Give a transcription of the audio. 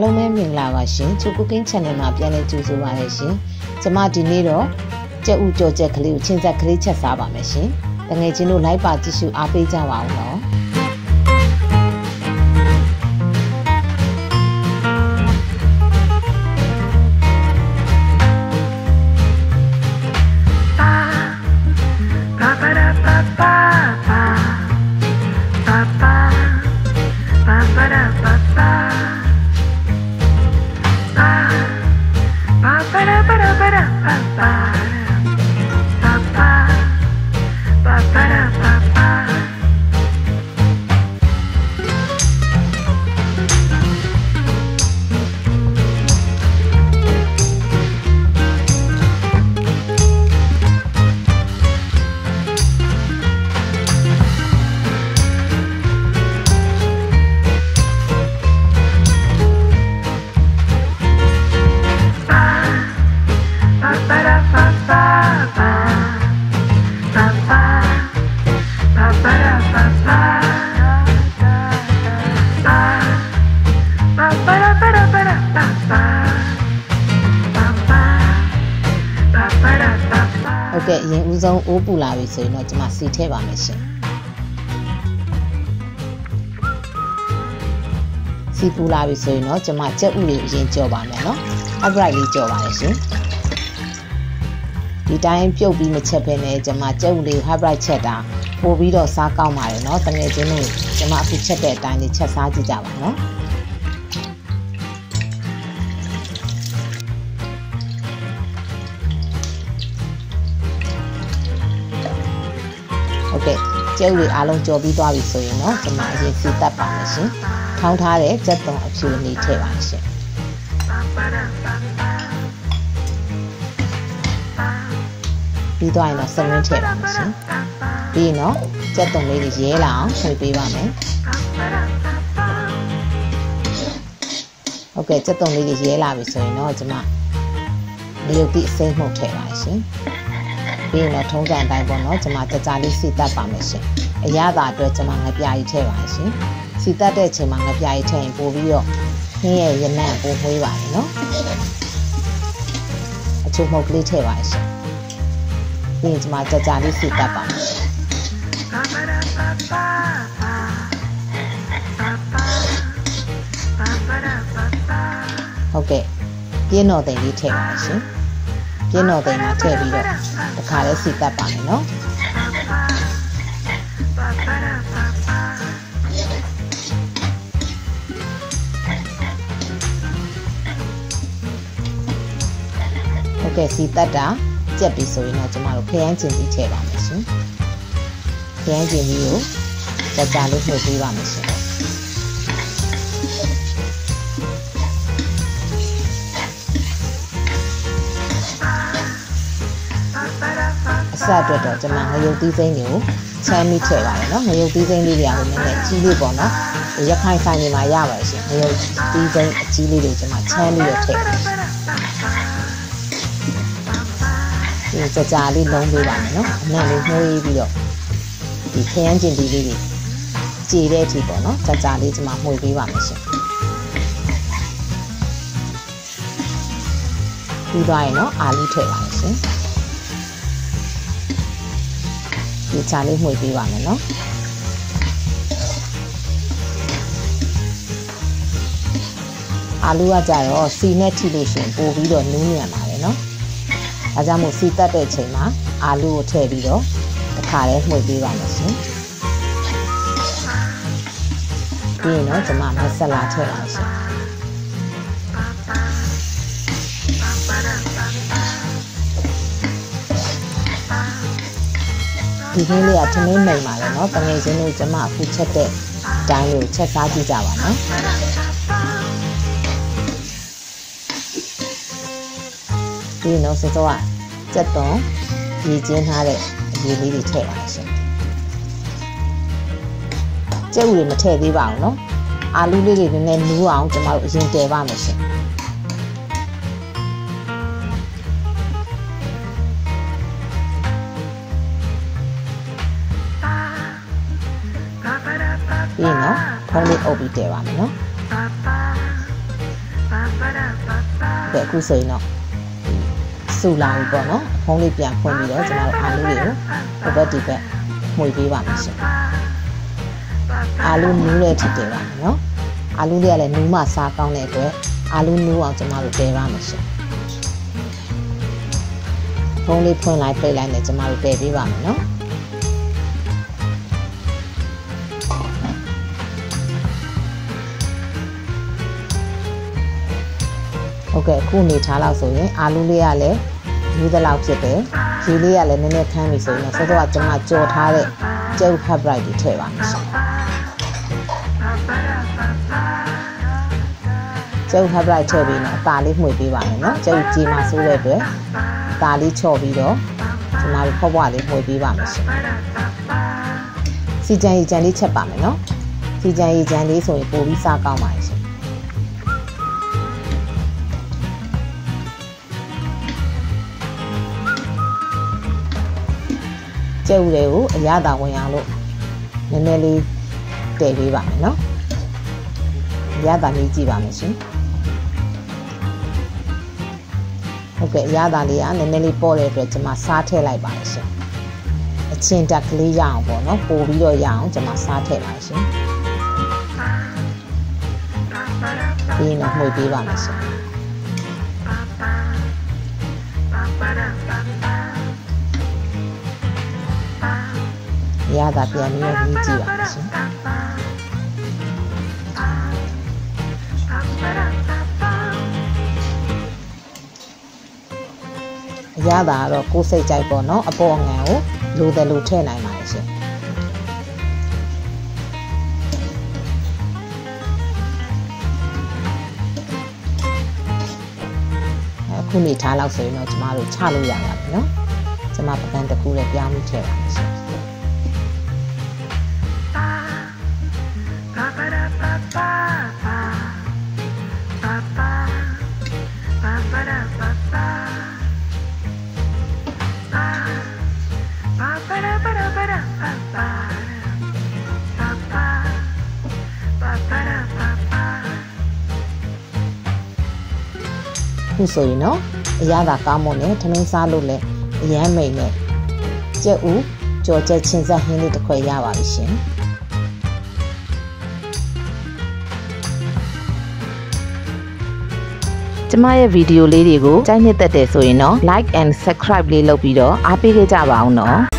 လုံးပဲမင်္ဂလာပါရှင်ချို cooking channel မှာပြန်လည်ကြိုဆိုပါရရှင်ကျမဒီနေ့တော့ကြက်ဥကြော်ချက်ကလေးကိုချင်းဆက်ကလေးချက်စားပါမယ်ရှင်တငယ်ချင်းတို့လိုက်ပါကြည့်ရှုအားပေးကြပါဦးနော်ဟုတ်ကဲ့ရင်ဦးဆုံးအိုးပူလာပြီဆိုရင်တော့ကျွန်မစီထည့်ပါမယ်ရှင်စီပူလာပြီဆိုရင်တော့ကျွန်မကြက်ဥလေးအရင်ကြော်ပါမယ်နော် upright လေးကြော်ပါရရှင်ဒီတိုင်းပြုတ်ပြီးမချက်ဘဲနဲ့ကျွန်မကြက်ဥလေး upright ချက်တာပို့ပြီးတော့စားကောင်းပါတယ်နော်တကယ်ချင်းလို့ကျွန်မအခုချက်တဲ့အတိုင်းလေးချက်စားကြည့်ကြပါနော်ဟုတ်ကဲ့ကျဲဥတွေအားလုံးကြော်ပြီးသွားပြီဆိုရင်တော့ကျွန်မအရင်စီတတ်ပါမယ်ရှင်ထောင်းထားတဲ့ကြက်သွန်အဖြူအနီထည့်ပါရှင်ပြီးသွားရင်တော့စမင်းထည့်ပါမယ်ရှင်ပြီးရင်တော့ကြက်သွန်လေးတွေရဲလာအောင်ဆွေးပေးပါမယ်ဟုတ်ကဲ့ကြက်သွန်လေးတွေရဲလာပြီဆိုရင်တော့ကျွန်မလျုပ်ပြီးအစိမ်းမှုတ်ထည့်ပါရှင်ပြီးရင်တော့ထုံးစံအတိုင်းပေါ့နော်ကျွန်မကြကြလေးစီတက်ပါမယ်ရှင်အရသာအတွက်ကျွန်မငပြားကြီးထည့်ပါရှင်စီတက်တဲ့အချိန်မှာငပြားကြီးထည့်ရင်ပို့ပြီးတော့ခင်းရဲ့ရနံ့ပို့မွေးပါတယ်နော်အချို့မှုတ်ကလေးထည့်ပါရှင်ပြီးရင်ကျွန်မကြကြလေးစီတက်ပါမယ်ဟုတ်ကဲ့ပြင်းတော်သိမ်လေးထည့်ပါရှင်ပြင်းတော်သိမ်မှာထည့်ပြီးတော့တခါလဲစီတက်ပါမယ်နော်ဟုတ်ကဲ့စီတက်တာကြက်ပြီဆိုရင်တော့ကျမတို့ခရမ်းကျင်ပြီးထည့်ပါမယ်ရှင်ခရမ်းကျင်ပြီးကိုကြလေးနှုတ်ပေးပါမယ်ရှင်အစအတွက်တော့ကျွန်မငရုတ်သီးစိမ်းတွေကိုချမ်းပြီးထည့်ပါတယ်နော်ငရုတ်သီးစိမ်းလေးတွေကဟိုနည်းနည်းကြီးလေးပေါ့နော်ရခိုင်ဆိုင်တွေမှာရပါတယ်ရှင်ငရုတ်သီးစိမ်းအကြီးလေးတွေကျွန်မချမ်းပြီးတော့ထည့်ပါတယ်ဒီကြလေးလုံးပေးပါမယ်နော်အနံ့လေးနှိုးပြီးတော့ဒီခရမ်းကျင်ဒီလေးတွေကြေတဲ့အထိပေါ့နော်ကြလေးကျွန်မမှုတ်ပေးပါမယ်ရှင်ပြီးသွားရင်တော့အာလူထည့်ပါမယ်ရှင်ဒီချာလေးမှုတ်ပေးပါမယ်နော်အာလူကကြတော့စီနဲ့ထိလို့ရှိရင်ပို့ပြီးတော့နူးညံ့ပါတယ်နော်ဒါကြောင့်မို့စီတက်တဲ့အချိန်မှာအာလူကိုထည့်ပြီးတော့တစ်ခါလေးမှုတ်ပေးပါမယ်ရှင်ပြီးရင်တော့ကျွန်မမဆလာထည့်ပါရှင်ဒီခင်းလေးကထမင်းမိန်ပါလေနော်တငယ်ချင်းတို့ကျမအခုချက်တဲ့တိုင်းကိုချက်စားကြည့်ကြပါနော်ဒီနော်စောစောကကြက်သွန်ရေကျင်းထားတဲ့အရေးလေးတွေထည့်ပါရှင်ကြက်ဥတွေမထည့်သေးပါဘူးနော်အာလူလေးတွေနည်းနည်းနူးအောင်ကျမတို့အရင်တည်ပါမယ်ရှင်ပြီးနော်ဖုံးလေးအုပ်ပြီးတည်ပါမယ်နော် ကဲ့အခုဆိုရင်တော့စူလာပြီပေါ့နော်ဖုံးလေးပြန်ဖွင့်ပြီးတော့ကျွန်တော်တို့အာလူးတွေကိုဟိုဘက်ဒီဘက်မှွေပေးပါမယ်ရှင်အာလူးနူးတဲ့ထစ်တယ်ပါမယ်နော်အာလူးလေးကလည်းနူးမှစားကောင်းတဲ့အတွက်အာလူးနူးအောင်ကျွန်တော်တို့တဲပါမယ်ရှင်ဖုံးလေးဖွင့်လိုက်ပိတ်လိုက်နဲ့ကျွန်တော်တို့တဲပေးပါမယ်နော်ဟုတ်ကဲ့အခုနေထားလောက်ဆိုရင်အာလူးလေးကလည်းယူသလောက်ဖြစ်တယ်ရေလေးကလည်းနည်းနည်းခမ်းပြီဆိုရင်စောစောကကျွန်မကြော်ထားတဲ့ကျုပ်ဟပ်ဘရိုက်တွေထည့်ပါမယ်ရှင်ကျုပ်ဟပ်ဘရိုက်ထည့်ပြီးတော့အသားလေးမှွေပေးပါမယ်နော်ကျုပ်ကြီးမှဆိုးတဲ့အတွက်အသားလေးချော့ပြီးတော့ကျွန်မတို့ဖွားဖွားလေးမှွေပေးပါမယ်ရှင်စီကြံရီကြံလေးချက်ပါမယ်နော်စီကြံရီကြံလေးဆိုရင်ပိုပြီးစားကောင်းပါရဲ့ရှင်ကျုပ်တွေကိုအရသာဝင်အောင်လို့နည်းနည်းလေးတည်ပေးပါမယ်နော်အရသာလေးကြည့်ပါမယ်ရှင်ဟုတ်ကဲ့အရသာလေးကနည်းနည်းလေးပေါ့တဲ့အတွက်ကျွန်မစားထည့်လိုက်ပါတယ်ရှင်အချင်းတက်ကလေးရအောင်ပေါ့နော်ပို့ပြီးတော့ရအောင်ကျွန်မစားထည့်ပါရှင်ပြီးရင်တော့မှွေပေးပါမယ်ရှင်ရတာပြန်ပြီးတော့ကြည့်ပါမယ်ရှင်ရတာကတော့ကိုယ်စိတ်ကြိုက်ပေါ့နော်အပေါ်ငံကိုလိုတယ်လို့ထည့်နိုင်ပါတယ်ရှင်အခုနေထားလောက်ဆိုရင်တော့ကျမတို့ချလို့ရပါပြီနော်ကျမပကံတစ်ခုလည်းပြောင်းပြီးထည့်ပါမယ်ရှင်ခုဆိုရင်တော့အရသာကောင်းမွန်နဲ့ထမင်းစားလို့လည်းအရမ်းမိန်နဲ့ကြက်ဥကြော်ကြက်ချင်းဆက်ဟင်းလေးတစ်ခွက်ရပါပြီရှင်ကျမရဲ့ဗီဒီယိုလေးတွေကိုကြိုက်နှစ်သက်တယ်ဆိုရင်တော့ like and subscribe လေးလုပ်ပြီးတော့အားပေးခဲ့ကြပါအောင်နော်